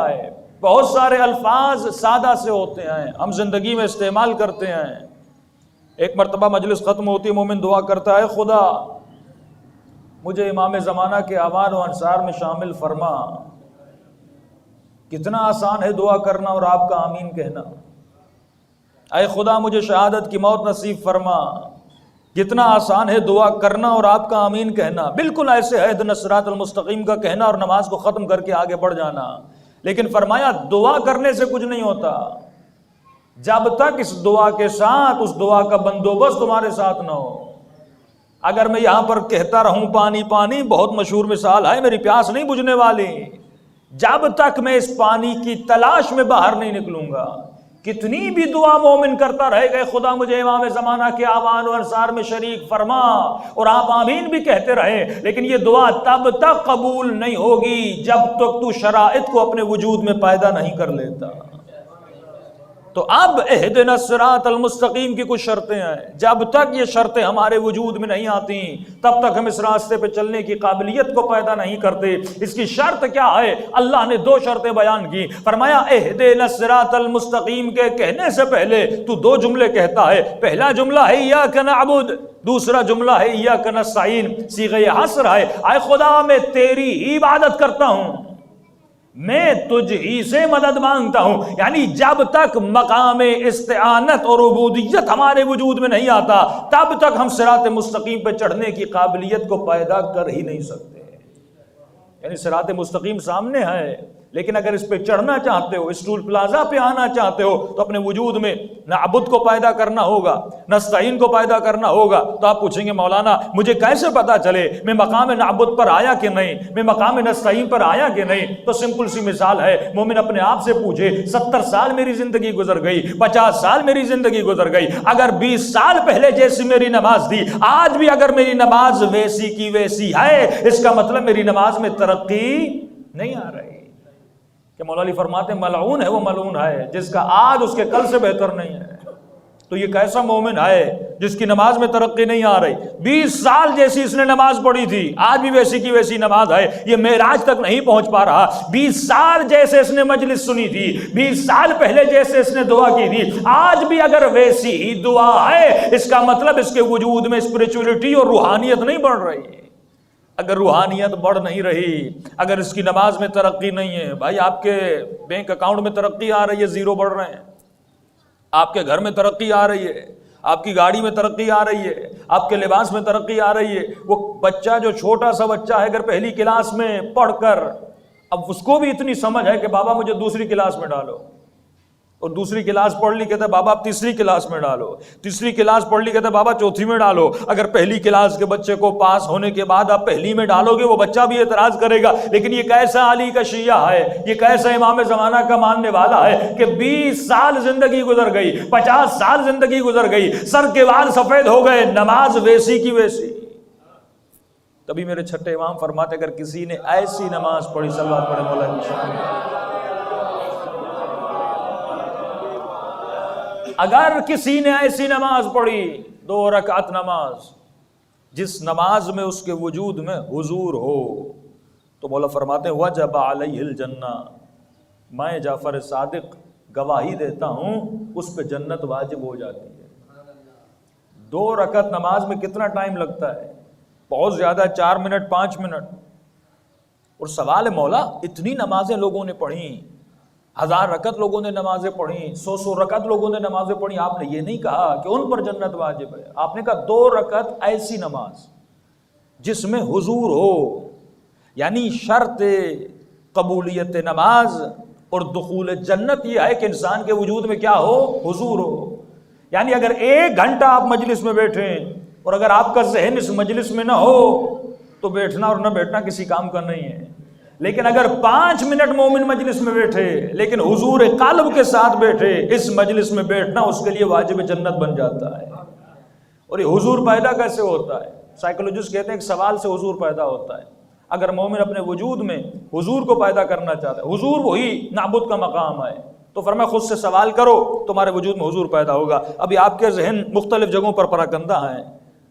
ہے. بہت سارے الفاظ سادہ سے ہوتے ہیں، ہم زندگی میں استعمال کرتے ہیں. ایک مرتبہ مجلس ختم ہوتی ہے، مومن دعا کرتا ہے خدا مجھے امام زمانہ کے اعوان و انصار میں شامل فرما. کتنا آسان ہے دعا کرنا اور آپ کا آمین کہنا. اے خدا مجھے شہادت کی موت نصیب فرما. کتنا آسان ہے دعا کرنا اور آپ کا آمین کہنا. بالکل ایسے ہے اہدنا الصراط المستقیم کا کہنا اور نماز کو ختم کر کے آگے بڑھ جانا. لیکن فرمایا دعا کرنے سے کچھ نہیں ہوتا جب تک اس دعا کے ساتھ اس دعا کا بندوبست تمہارے ساتھ نہ ہو. اگر میں یہاں پر کہتا رہوں پانی پانی، بہت مشہور مثال ہے، میری پیاس نہیں بجھنے والی جب تک میں اس پانی کی تلاش میں باہر نہیں نکلوں گا. کتنی بھی دعا مومن کرتا رہے گا خدا مجھے امام زمانہ کے اعوان و انصار میں شریک فرما اور آپ آمین بھی کہتے رہے، لیکن یہ دعا تب تک قبول نہیں ہوگی جب تک تو شرائط کو اپنے وجود میں پیدا نہیں کر لیتا. تو اب اہدنا الصراط المستقیم کی کچھ شرطیں ہیں. جب تک یہ شرطیں ہمارے وجود میں نہیں آتی تب تک ہم اس راستے پہ چلنے کی قابلیت کو پیدا نہیں کرتے. اس کی شرط کیا ہے؟ اللہ نے 2 شرطیں بیان کی. فرمایا اہدنا الصراط المستقیم کے کہنے سے پہلے تو 2 جملے کہتا ہے. پہلا جملہ ہے ایاک نعبد، دوسرا جملہ ہے ایاک نستعین. صیغہ حصر ہے، اے خدا میں تیری ہی عبادت کرتا ہوں، میں تجھ ہی سے مدد مانگتا ہوں. یعنی جب تک مقام استعانت اور عبودیت ہمارے وجود میں نہیں آتا تب تک ہم صراط مستقیم پہ چڑھنے کی قابلیت کو پیدا کر ہی نہیں سکتے. یعنی صراط مستقیم سامنے ہے، لیکن اگر اس پہ چڑھنا چاہتے ہو، اس ٹول پلازا پہ آنا چاہتے ہو، تو اپنے وجود میں نعبد کو پیدا کرنا ہوگا، نستعین کو پیدا کرنا ہوگا. تو آپ پوچھیں گے مولانا مجھے کیسے پتا چلے میں مقام نعبد پر آیا کہ نہیں، میں مقام نستعین پر آیا کہ نہیں؟ تو سمپل سی مثال ہے، مومن اپنے آپ سے پوچھے 70 سال میری زندگی گزر گئی، 50 سال میری زندگی گزر گئی، اگر 20 سال پہلے جیسی میری نماز تھی آج بھی اگر میری نماز ویسی کی ویسی ہے، اس کا مطلب میری نماز میں ترقی نہیں آ رہی. کہ مولا علی فرماتے ہیں ملعون ہے وہ ملعون ہے جس کا آج اس کے کل سے بہتر نہیں ہے. تو یہ کیسا مومن ہے جس کی نماز میں ترقی نہیں آ رہی؟ 20 سال جیسی اس نے نماز پڑھی تھی آج بھی ویسی کی ویسی نماز ہے، یہ معراج تک نہیں پہنچ پا رہا. 20 سال جیسے اس نے مجلس سنی تھی، 20 سال پہلے جیسے اس نے دعا کی تھی آج بھی اگر ویسی ہی دعا ہے، اس کا مطلب اس کے وجود میں اسپرچولیٹی اور روحانیت نہیں بڑھ رہی. اگر روحانیت بڑھ نہیں رہی، اگر اس کی نماز میں ترقی نہیں ہے، بھائی آپ کے بینک اکاؤنٹ میں ترقی آ رہی ہے، 0 بڑھ رہے ہیں، آپ کے گھر میں ترقی آ رہی ہے، آپ کی گاڑی میں ترقی آ رہی ہے، آپ کے لباس میں ترقی آ رہی ہے. وہ بچہ جو چھوٹا سا بچہ ہے اگر پہلی کلاس میں پڑھ کر اب اس کو بھی اتنی سمجھ ہے کہ بابا مجھے دوسری کلاس میں ڈالو، اور دوسری کلاس پڑھ لی کہتا ہے بابا آپ تیسری کلاس میں ڈالو، تیسری کلاس پڑھ لی کہتا ہے بابا چوتھی میں ڈالو. اگر پہلی کلاس کے بچے کو پاس ہونے کے بعد آپ پہلی میں ڈالو گے وہ بچہ بھی اعتراض کرے گا. لیکن یہ کیسا علی کا شیعہ ہے، یہ کیسا امام زمانہ کا ماننے والا ہے کہ 20 سال زندگی گزر گئی، 50 سال زندگی گزر گئی، سر کے بال سفید ہو گئے، نماز ویسی کی ویسی. تبھی میرے چھٹے امام فرماتے اگر کسی نے ایسی نماز پڑھی، صلوات پڑھے مولا علی، اگر کسی نے ایسی نماز پڑھی 2 رکعت نماز جس نماز میں اس کے وجود میں حضور ہو، تو مولا فرماتے ہیں وجب علیہ الجنہ، میں جعفر صادق گواہی دیتا ہوں اس پہ جنت واجب ہو جاتی ہے. 2 رکعت نماز میں کتنا ٹائم لگتا ہے؟ بہت زیادہ، 4 منٹ 5 منٹ. اور سوال ہے مولا اتنی نمازیں لوگوں نے پڑھی، 1000 رکعت لوگوں نے نمازیں پڑھی، 100 رکعت لوگوں نے نمازیں پڑھی، آپ نے یہ نہیں کہا کہ ان پر جنت واجب ہے. آپ نے کہا 2 رکعت ایسی نماز جس میں حضور ہو. یعنی شرط قبولیت نماز اور دخول جنت یہ ہے کہ انسان کے وجود میں کیا ہو؟ حضور ہو. یعنی اگر 1 گھنٹہ آپ مجلس میں بیٹھیں اور اگر آپ کا ذہن اس مجلس میں نہ ہو تو بیٹھنا اور نہ بیٹھنا کسی کام کا نہیں ہے. لیکن اگر 5 منٹ مومن مجلس میں بیٹھے لیکن حضور قلب کے ساتھ بیٹھے، اس مجلس میں بیٹھنا اس کے لیے واجب جنت بن جاتا ہے. اور یہ حضور پیدا کیسے ہوتا ہے؟ سائیکولوجسٹ کہتے ہیں کہ سوال سے حضور پیدا ہوتا ہے. اگر مومن اپنے وجود میں حضور کو پیدا کرنا چاہتا ہے، حضور وہی نعبد کا مقام ہے، تو فرمایا خود سے سوال کرو تمہارے وجود میں حضور پیدا ہوگا. ابھی آپ کے ذہن مختلف جگہوں پر پراکندہ ہیں،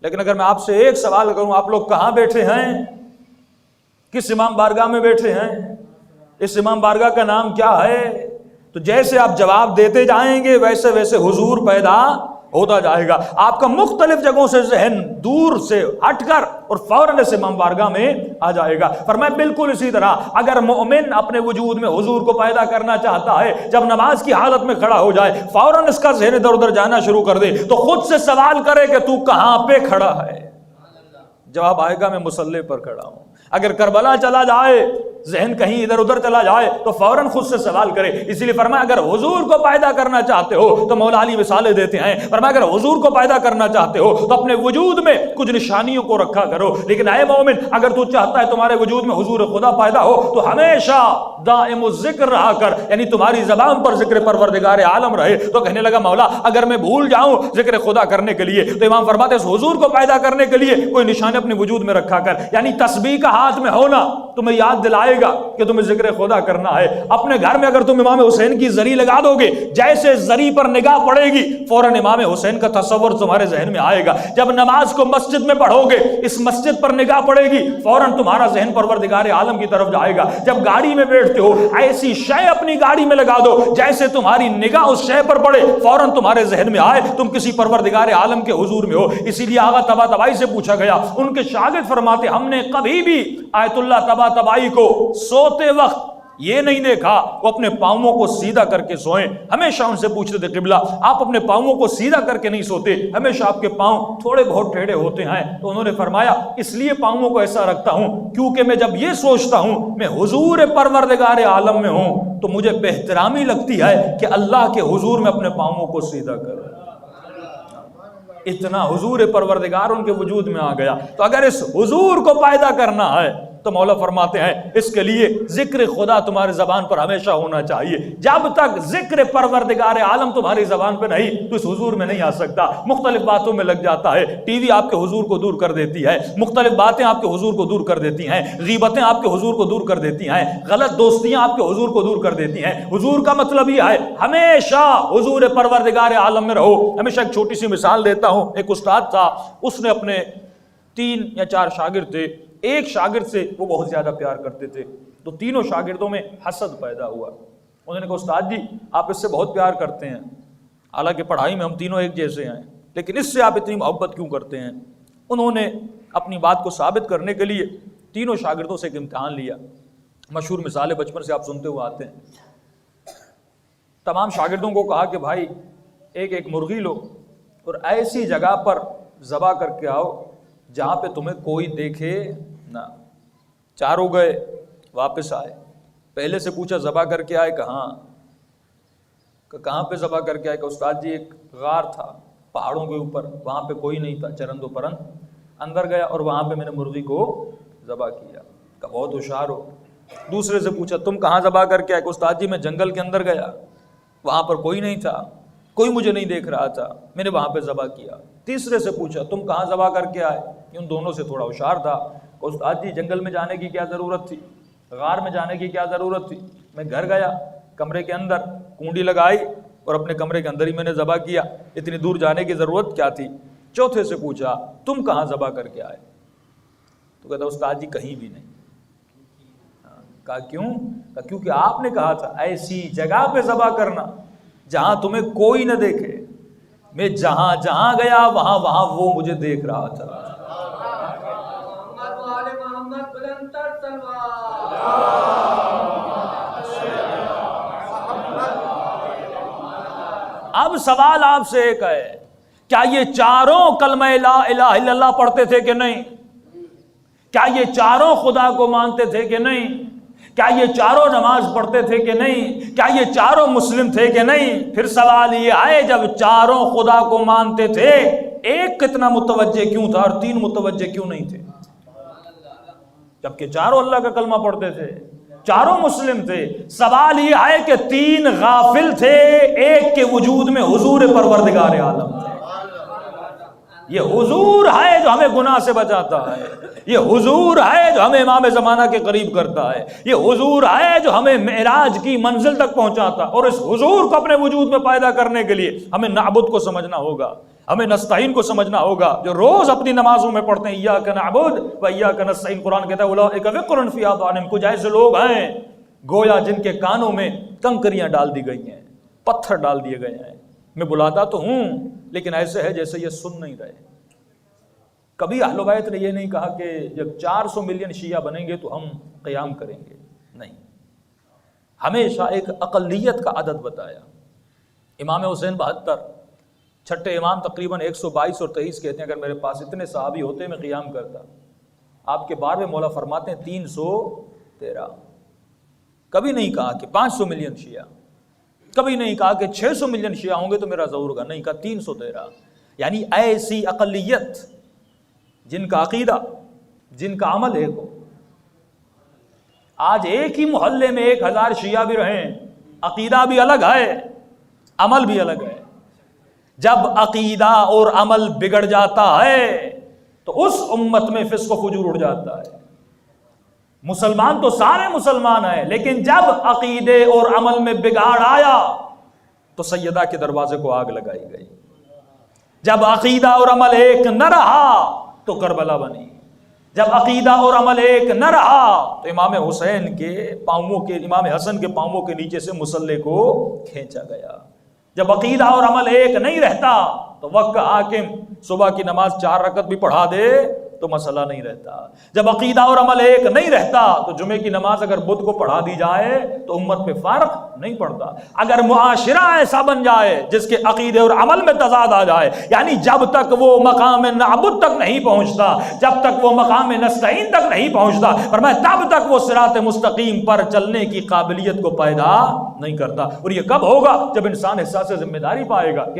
لیکن اگر میں آپ سے ایک سوال کروں آپ لوگ کہاں بیٹھے ہیں؟ کس امام بارگاہ میں بیٹھے ہیں؟ اس امام بارگاہ کا نام کیا ہے؟ تو جیسے آپ جواب دیتے جائیں گے ویسے ویسے حضور پیدا ہوتا جائے گا. آپ کا مختلف جگہوں سے ذہن دور سے ہٹ کر اور فوراً اس امام بارگاہ میں آ جائے گا. فرمایا بالکل اسی طرح اگر مومن اپنے وجود میں حضور کو پیدا کرنا چاہتا ہے، جب نماز کی حالت میں کھڑا ہو جائے فوراً اس کا ذہن ادھر ادھر جانا شروع کر دے تو خود سے سوال کرے کہ تو کہاں پہ کھڑا ہے؟ جواب آئے گا میں مصلی پر کھڑا ہوں. اگر کربلا چلا جائے، ذہن کہیں ادھر ادھر چلا جائے تو فوراً خود سے سوال کرے. اسی لیے فرمایا اگر حضور کو پیدا کرنا چاہتے ہو تو مولا علی مثالیں دیتے ہیں. فرمایا اگر حضور کو پیدا کرنا چاہتے ہو تو اپنے وجود میں کچھ نشانیوں کو رکھا کرو. لیکن اے مومن اگر تو چاہتا ہے تمہارے وجود میں حضور خدا پیدا ہو تو ہمیشہ دائم الذکر رہا کر، یعنی تمہاری زبان پر ذکر پروردگار عالم رہے. تو کہنے لگا مولا اگر میں بھول جاؤں ذکر خدا کرنے کے لیے تو امام فرماتے ہیں حضور کو پیدا کرنے کے لیے کوئی نشان اپنے وجود میں رکھا کر، یعنی تسبیح کا ہاتھ میں ہونا تمہیں یاد دلائے گا کہ تمہیں ذکر خدا کرنا ہے. اپنے گھر میں اگر تم امام حسین کی زری لگا دو گے، جیسے زری پر نگاہ پڑے گی فوراً امام حسین کا تصور تمہارے ذہن میں آئے گا. جب نماز کو مسجد میں پڑھو گے، اس مسجد پر نگاہ پڑے گی فوراً تمہارا ذہن پروردگار عالم کی طرف جائے گا. جب گاڑی میں بیٹھتے ہو ایسی شے اپنی گاڑی میں لگا دو جیسے تمہاری نگاہ اس شے پر پڑے فوراً تمہارے ذہن میں آئے تم کسی پروردگار عالم کے حضور میں ہو. اسی لیے آغا طباطبائی سے پوچھا گیا، ان کے شاگرد فرماتے ہم نے کبھی بھی آیت اللہ طباطبائی کو سوتے وقت یہ نہیں دیکھا وہ اپنے پاؤں کو سیدھا کر کے سوئیں. ہمیشہ ان سے پوچھتے تھے قبلہ آپ اپنے پاؤں کو سیدھا کر کے نہیں سوتے، ہمیشہ آپ کے پاؤں تھوڑے بہت ٹیڑھے ہوتے ہیں. تو انہوں نے فرمایا اس لیے پاؤں کو ایسا رکھتا ہوں کیونکہ میں جب یہ سوچتا ہوں میں حضور پروردگار عالم میں ہوں تو مجھے بہترامی لگتی ہے کہ اللہ کے حضور میں اپنے پاؤں کو سیدھا کروں. اتنا حضور پروردگار ان کے وجود میں آ گیا. تو اگر اس حضور کو پیدا کرنا ہے تو مولا فرماتے ہیں اس کے لیے ذکر خدا تمہاری زبان پر ہمیشہ ہونا چاہیے. جب تک ذکر پروردگار عالم تمہاری زبان پہ نہیں تو اس حضور میں نہیں آ سکتا. مختلف باتوں میں لگ جاتا ہے. ٹی وی آپ کے حضور کو دور کر دیتی ہے، مختلف باتیں آپ کے حضور کو دور کر دیتی ہیں، غیبتیں آپ کے حضور کو دور کر دیتی ہیں، غلط دوستیاں آپ کے حضور کو دور کر دیتی ہیں. حضور کا مطلب یہ ہے ہمیشہ حضور پروردگار عالم میں رہو. ہمیشہ ایک چھوٹی سی مثال دیتا ہوں. ایک استاد تھا، اس نے اپنے 3 یا 4 شاگرد تھے. ایک شاگرد سے وہ بہت زیادہ پیار کرتے تھے تو تینوں شاگردوں میں حسد پیدا ہوا. انہوں نے کہا استاد جی آپ اس سے بہت پیار کرتے ہیں، حالانکہ پڑھائی میں ہم تینوں ایک جیسے ہیں، لیکن اس سے آپ اتنی محبت کیوں کرتے ہیں؟ انہوں نے اپنی بات کو ثابت کرنے کے لیے تینوں شاگردوں سے ایک امتحان لیا. مشہور مثالیں بچپن سے آپ سنتے ہوئے آتے ہیں. تمام شاگردوں کو کہا کہ بھائی ایک ایک مرغی لو اور ایسی جگہ پر ذبح کر کے آؤ جہاں پہ تمہیں کوئی دیکھے نہ. چاروں گئے واپس آئے. پہلے سے پوچھا ذبح کر کے آئے کہاں؟ کہاں پہ ذبح کر کے آئے؟ کہ استاد جی ایک غار تھا پہاڑوں کے اوپر، وہاں پہ کوئی نہیں تھا، چرند و پرند، اندر گیا اور وہاں پہ میں نے مرغی کو ذبح کیا. کہ بہت ہوشیار ہو. دوسرے سے پوچھا تم کہاں ذبح کر کے آئے؟ کہ استاد جی میں جنگل کے اندر گیا، وہاں پر کوئی نہیں تھا، کوئی مجھے نہیں دیکھ رہا تھا، میں نے وہاں پہ ذبح کیا. تیسرے سے پوچھا تم کہاں ذبح کر کے آئے؟ ان دونوں سے تھوڑا ہوشیار تھا. استاد جی جنگل میں جانے کی کیا ضرورت تھی، غار میں جانے کی کیا ضرورت تھی، میں گھر گیا، کمرے کے اندر کنڈی لگائی اور اپنے کمرے کے اندر ہی میں نے ذبح کیا، اتنی دور جانے کی ضرورت کیا تھی. چوتھے سے پوچھا تم کہاں ذبح کر کے آئے؟ تو کہتا استاد جی کہیں بھی نہیں. کہا کیوں؟ کہا کیونکہ آپ نے کہا تھا ایسی جگہ پہ ذبح کرنا جہاں تمہیں کوئی نہ دیکھے. میں جہاں جہاں گیا وہاں وہاں وہ مجھے دیکھ رہا تھا. اب سوال آپ سے ایک ہے، کیا یہ چاروں کلمہ لا الہ الا اللہ پڑھتے تھے کہ نہیں؟ کیا یہ چاروں خدا کو مانتے تھے کہ نہیں؟ کیا یہ چاروں نماز پڑھتے تھے کہ نہیں؟ کیا یہ چاروں مسلم تھے کہ نہیں؟ پھر سوال یہ آئے جب چاروں خدا کو مانتے تھے ایک کتنا متوجہ کیوں تھا اور 3 متوجہ کیوں نہیں تھے؟ جبکہ چاروں اللہ کا کلمہ پڑھتے تھے، چاروں مسلم تھے. سوال یہ ہے کہ 3 غافل تھے، ایک کے وجود میں حضور پروردگار عالم تھے. یہ حضور ہے جو ہمیں گناہ سے بچاتا ہے، یہ حضور ہے جو ہمیں امام زمانہ کے قریب کرتا ہے، یہ حضور ہے جو ہمیں معراج کی منزل تک پہنچاتا. اور اس حضور کو اپنے وجود میں پیدا کرنے کے لیے ہمیں نعبد کو سمجھنا ہوگا، ہمیں نستعین کو سمجھنا ہوگا جو روز اپنی نمازوں میں پڑھتے ہیں ایاک نعبد و ایاک نستعین. قرآن کہتا ہے اولئک وقر فی آذانہم، کچھ ایسے لوگ ہیں گویا جن کے کانوں میں کنکریاں ڈال دی گئی ہیں، پتھر ڈال دیے گئے ہیں۔ میں بلاتا تو ہوں لیکن ایسے ہے جیسے یہ سن نہیں رہے۔ کبھی اہل بیت نے یہ نہیں کہا کہ جب 400 ملین شیعہ بنیں گے تو ہم قیام کریں گے، نہیں، ہمیشہ ایک اقلیت کا عدد بتایا۔ امام حسین 72، چھٹے امام تقریباً 122 اور 23 کہتے ہیں اگر میرے پاس اتنے صحابی ہوتے میں قیام کرتا۔ آپ کے 12ویں مولا فرماتے ہیں 313۔ کبھی نہیں کہا کہ 500 ملین شیعہ، کبھی نہیں کہا کہ 600 ملین شیعہ ہوں گے تو میرا ظہور ہوگا، نہیں، کہا 313۔ یعنی ایسی اقلیت جن کا عقیدہ، جن کا عمل ایک ہو۔ آج ایک ہی محلے میں 1000 شیعہ بھی رہیں، عقیدہ بھی الگ ہے، عمل بھی الگ ہے۔ جب عقیدہ اور عمل بگڑ جاتا ہے تو اس امت میں فسق و فجور اڑ جاتا ہے۔ مسلمان تو سارے مسلمان ہیں، لیکن جب عقیدے اور عمل میں بگاڑ آیا تو سیدہ کے دروازے کو آگ لگائی گئی۔ جب عقیدہ اور عمل ایک نہ رہا تو کربلا بنی۔ جب عقیدہ اور عمل ایک نہ رہا تو امام حسین کے پاؤں کے، امام حسن کے پاؤں کے نیچے سے مصلے کو کھینچا گیا۔ جب عقیدہ اور عمل ایک نہیں رہتا تو وقت کا حاکم صبح کی نماز 4 رکعت بھی پڑھا دے تو مسئلہ نہیں رہتا۔ جب عقیدہ اور عمل ایک نہیں رہتا تو جمعے کی نماز اگر بدھ کو پڑھا دی جائے تو امت پہ فرق نہیں پڑتا۔ اگر معاشرہ ایسا بن جائے جس کے عقیدے اور عمل میں تضاد آ جائے، یعنی جب تک وہ مقام نعبد تک نہیں پہنچتا، جب تک وہ مقام نستعین تک نہیں پہنچتا، فرمایا تب تک وہ صراط مستقیم پر چلنے کی قابلیت کو پیدا نہیں کرتا۔ اور یہ کب ہوگا؟ جب انسان احساس ذمہ داری پائے گا کہ